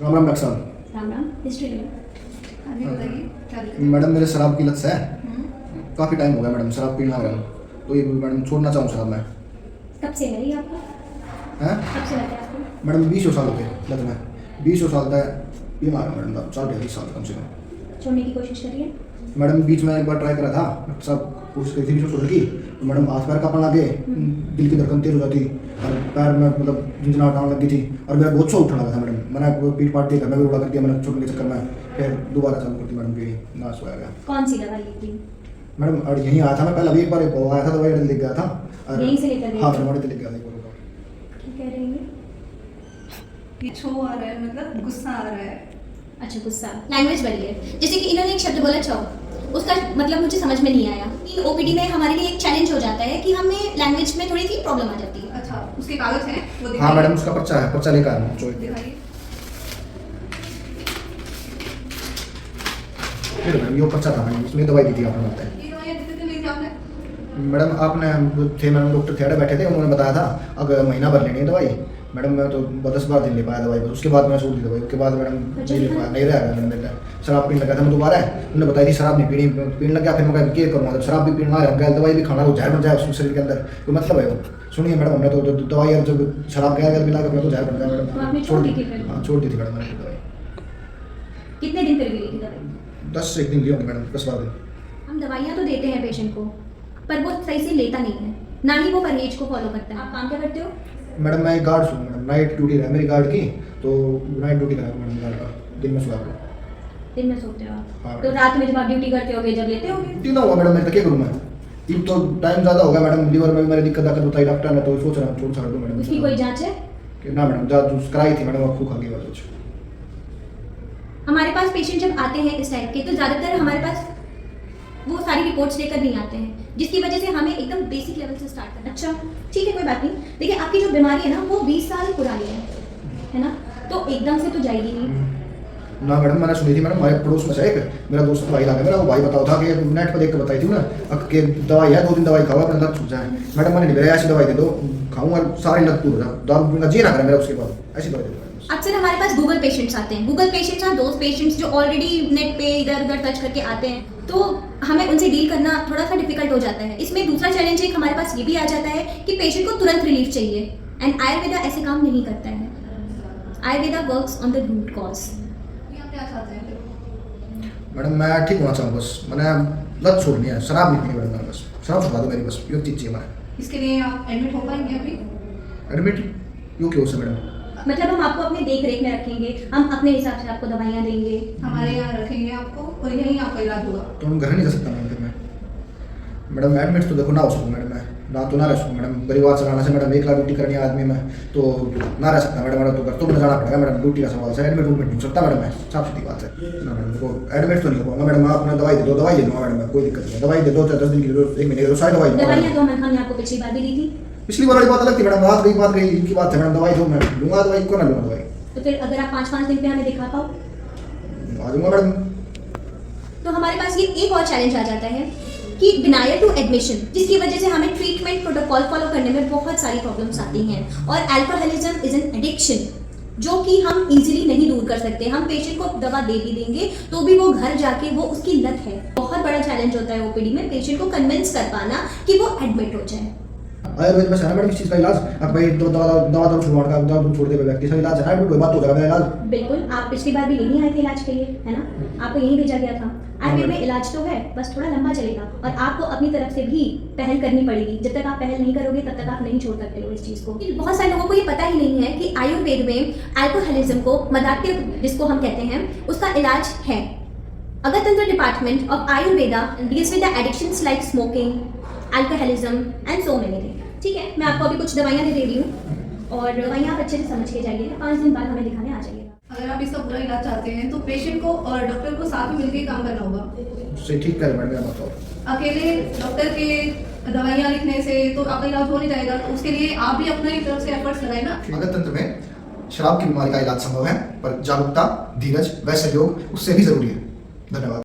Ram Ram doctor साहब। Ram Ram. History ले। आगे बताइए क्या दिक्कत है? मैडम मेरे शराब की लत से है, काफ़ी टाइम हो गया मैडम शराब पीना लगा हूँ, तो ये मैडम छोड़ना चाहूँ शराब मैं। कब से है ये आपको? हैं कब से लगा है आपको? मैडम 20 साल हो गए लत में, 20 साल तक पीना लगा मैडम, साल 20 साल कम से कम। छोड़ने की कोशिश करिए। मैडम बीच में एक बार ट्राई करा था, सब कोशिश करी थी बीच में छोड़ने की, तो मैडम हाथ पैर कांपने लगे, दिल की धड़कन तेज हो जाती और पैर में मतलब झंझनाहट आने लगी थी और मेरा बहुत सौ उठने लगा था मैडम। मैंने वो पीट पाट दिया, घर में भी उड़ा कर दिया मैंने छोड़ने के चक्कर में, फिर दोबारा चालू करती मैडम पीनी, नाश हो गया। कौन सी दवाई ली थी? मैडम और यहीं आया था मैं पहले, अभी एक बार आया था दवाई लेके गया था और यहीं से लेकर गए हाँ थे? फिर लेके गया था। क्या कह रहे हैं? ये छो आ रहा है, मतलब गुस्सा आ रहा है। अच्छा, गुस्सा। Language barrier. जैसे कि इन्होंने एक शब्द बोला छो, उसका मतलब मुझे समझ में नहीं आया। ओपीडी में हमारे लिए एक चैलेंज हो जाता है कि हमें लैंग्वेज में थोड़ी सी प्रॉब्लम आ जाती है। अच्छा, उसके कागज हैं वो हाँ दिखाइए। मैडम उसका पर्चा है, पर्चा लेकर आया हूँ। दिखाइए। मैडम ये पर्चा था मैडम, उसमें दवाई दी थी आपने बताया। ये दवाइयाँ कितने ली थी आपने? मैडम आपने थे मैडम डॉक्टर थे बैठे थे, उन्होंने बताया था अगर महीना भर लेनी है दवाई। मैडम मैं तो 10 बार दिन ले पाया दवाई, बस उसके बाद मैं छोड़ दी दवाई। उसके बाद मैडम नहीं ले पाया, नहीं रहा मैडम मेरा। शराब पीने लगा था मैं दोबारा, उन्होंने बताई थी शराब नहीं पीनी, पीने लग गया। फिर मैं क्या करूँगा जब शराब भी पीना है, दवाई भी खाना, वो जहर बन जाए उसमें शरीर के अंदर, कोई मतलब है वो? सुनिए मैडम, हमने तो दवाई अब जब शराब गया मिला कर तो जहर बन जाए तो आपने मैडम। छोड़ दी थी फिर? हाँ छोड़ दी थी मैडम मैंने दवाई। कितने दिन फिर भी ली थी दवाई? 10 से 1 दिन ली होंगी मैडम, 10-12 दिन। हम दवाइयाँ तो देते हैं पेशेंट को, पर वो सही से लेता नहीं है, ना ही वो परहेज को फॉलो करता है। आप काम क्या करते हो? मैडम मैं गार्ड हूँ मैडम, नाइट ड्यूटी है मेरी गार्ड की, तो नाइट ड्यूटी करा मैडम गार्ड का, दिन में सोया करो। दिन में सोते हो आप? हाँ। तो रात में जब आप ड्यूटी करते होगे, जब लेते होगे? ड्यूटी ना हुआ मैडम, मैं तो क्या करूँ मैं? एक तो टाइम ज़्यादा हो गया मैडम, लीवर में मेरी दिक्कत आकर बताई डॉक्टर ने, तो सोच रहा हूँ छोड़ छाड़ दूँ मैडम। उसकी कोई जांच है? कि ना मैडम जांच कराई थी मैडम, आपको खा गई बस कुछ। हमारे पास पेशेंट जब आते हैं इस टाइप के, तो ज़्यादातर हमारे पास वो सारी रिपोर्ट्स लेकर नहीं आते हैं, जिसकी वजह से हमें एकदम बेसिक लेवल से स्टार्ट करना। अच्छा ठीक है, कोई बात नहीं। देखिए आपकी जो बीमारी है ना, वो 20 साल पुरानी है ना, तो एकदम से तो जाएगी नहीं। ना मैडम मैंने सुनी थी मैडम, हमारे पड़ोस में से एक मेरा दोस्त भाई लगा मेरा, वो भाई बताओ था कि नेट पर देख कर बताई थी ना कि दवाई है 2 दिन दवाई खाओ अपना दर्द छूट जाए। मैडम मैंने नहीं, ऐसी दवाई दे दो खाऊँ और सारी लत दूर हो जाए, दारू पीऊंगा जी ना करे मेरा, उसके बाद ऐसी दवाई दे दो। अक्सर हमारे पास गूगल पेशेंट्स आते हैं। गूगल पेशेंट्स हैं दोस्त पेशेंट्स जो ऑलरेडी नेट पे इधर उधर टच करके आते हैं, तो हमें उनसे डील करना थोड़ा सा डिफिकल्ट हो जाता है। इसमें दूसरा चैलेंज एक हमारे पास ये भी आ जाता है कि पेशेंट को तुरंत रिलीफ चाहिए, एंड आयुर्वेदा ऐसे काम नहीं करता है। Ayurveda works on the root cause. ये आप क्या चाहते हैं फिर? मैडम मैं ठीक होना चाहूँ बस, मैंने लत छोड़नी है, शराब नहीं पीनी मैडम मैंने, बस शराब छुड़ा दो मेरी, बस ये चीज़ चाहिए मैंने। इसके लिए आप एडमिट हो पाएंगे अभी? एडमिट यूँ क्यों से मैडम? मतलब हम आपको अपने देख रेख में रखेंगे, हम अपने हिसाब से आपको दवाइयाँ देंगे। हमारे यहाँ रखेंगे आपको और यहीं आपका इलाज होगा। तो हम घर नहीं जा सकता मैडम फिर मैं? मैडम एडमिट तो देखो ना हो सकूँ मैडम, मैं ना तो ना रह सकूँ मैडम, परिवार चलाना से मैडम 1 लाख ड्यूटी करनी है आदमी में, तो ना रह सकता मैडम। मेरा तो घर तो मुझे जाना पड़ेगा मैडम, ड्यूटी का सवाल से एडमिट नहीं हो सकता मैडम, मैं साफ सीधी बात है ना मैडम। देखो एडमिट तो नहीं हो पाऊंगा मैडम, आप अपना दवाई दे दो, दवाई ले लूँगा मैडम, कोई दिक्कत नहीं है, दवाई दे दो, 10 दिन की 1 महीने की सारी दवाई दवाइयाँ तो हमने आपको पिछली बार भी दी थी। पिछली बार वाली बात अलग थी मैडम, बात गई इनकी बात है मैडम, दवाई दो मैं लूँगा दवाई, को ना लूँगा दवाई? तो फिर अगर आप 5-5 दिन पे हमें दिखा पाओ आ जाऊँगा मैडम। तो हमारे पास ये एक और चैलेंज आ जाता है कि डिनायर टू एडमिशन, जिसकी वजह से हमें ट्रीटमेंट प्रोटोकॉल फॉलो करने में बहुत सारी प्रॉब्लम्स आती हैं। और अल्कोहलिज्म इज एन एडिक्शन जो कि हम इजीली नहीं दूर कर सकते। हम पेशेंट को दवा दे भी देंगे तो भी वो घर जाके वो उसकी लत है। बहुत बड़ा चैलेंज होता है ओपीडी में पेशेंट को कन्विंस कर पाना कि वो एडमिट हो जाए। आयुर्वेद में है ना मैडम इस चीज़ का इलाज, अब भाई दवा छुड़वा का दवा छोड़ दे व्यक्ति का इलाज है ना, कोई बात हो जाएगा मेरा इलाज। बिल्कुल, आप पिछली बार भी यहीं आए थे इलाज के लिए, है ना? आपको यहीं भेजा गया था। आयुर्वेद में इलाज तो है, बस थोड़ा लंबा चलेगा और आपको अपनी तरफ से भी पहल करनी पड़ेगी। जब तक आप पहल नहीं करोगे तब तक आप नहीं छोड़ सकते हो इस चीज़ को। बहुत सारे लोगों को ये पता ही नहीं है कि आयुर्वेद में अल्कोहलिज्म को, मदात्य जिसको हम कहते हैं, उसका इलाज है। अगरतंत्र department of Ayurveda deals with the addictions like smoking, alcoholism and so many thing. ठीक है, मैं आपको अभी कुछ दवाइयाँ दे रही हूँ और दवाइयाँ आप अच्छे से समझ के जाइए। 5 दिन बाद हमें दिखाने आ जाइएगा। अगर आप इसका पूरा इलाज चाहते हैं तो पेशेंट को और डॉक्टर को साथ में मिलकर काम करना होगा। उससे ठीक कर मैडम, बताओ। अकेले डॉक्टर के दवाइयाँ लिखने से तो आपका इलाज हो नहीं जाएगा, तो उसके लिए आप भी अपनी तरफ से एफर्ट्स लगाए ना। अगरतंत्र में शराब की बीमारी का इलाज संभव है, पर जागरूकता, धीरज व सहयोग उससे भी जरूरी है। धन्यवाद।